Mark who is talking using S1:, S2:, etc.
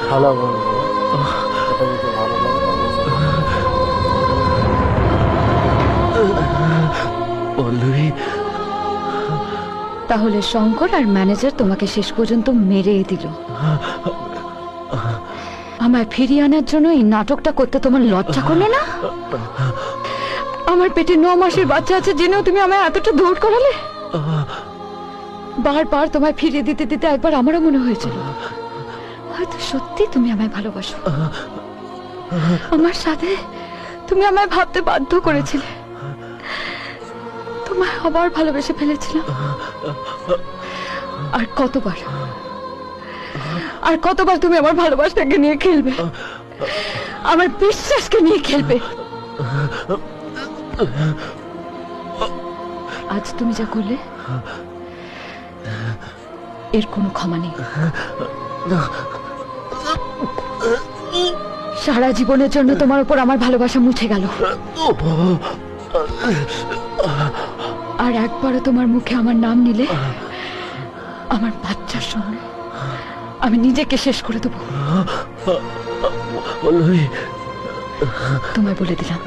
S1: ভালো বলবো, এটা যদি ভালো লাগে
S2: পল্লবী,
S3: তাহলে শঙ্কর আর ম্যানেজার তোমাকে শেষ পর্যন্ত মেরে দিল। আমায় ফিরিয়ে আনার জন্য এই নাটকটা করতে তোমার লজ্জা করলো না? আমার পেটে 9 মাসের বাচ্চা আছে জেনেও তুমি আমায় এতটা দৌড় করালে। বারবার তোমায় ফিরিয়ে দিতে দিতে একবার আমারও মনে হয়েছিল হয়তো সত্যি তুমি আমায় ভালোবাসো। আমার সাথে তুমি আমায় ভাবতে বাধ্য করেছিলে, তোমায় আবার ভালোবেসে ফেলেছিলাম। আর কতবার তুমি আমার ভালোবাসাকে নিয়ে খেলবে, আমার বিশ্বাসকে নিয়ে খেলবে। আজ তুমি যা করলে এর কোনো ক্ষমা নেই। সারা জীবনের জন্য তোমার উপর আমার ভালোবাসা মুছে গেল, আর একবারও তোমার মুখে আমার নাম নিলে আমার বাচ্চার সঙ্গে আমি নিজেকে শেষ করে দেবো।
S2: পল্লবী,
S3: তোমায় বলে দিলাম।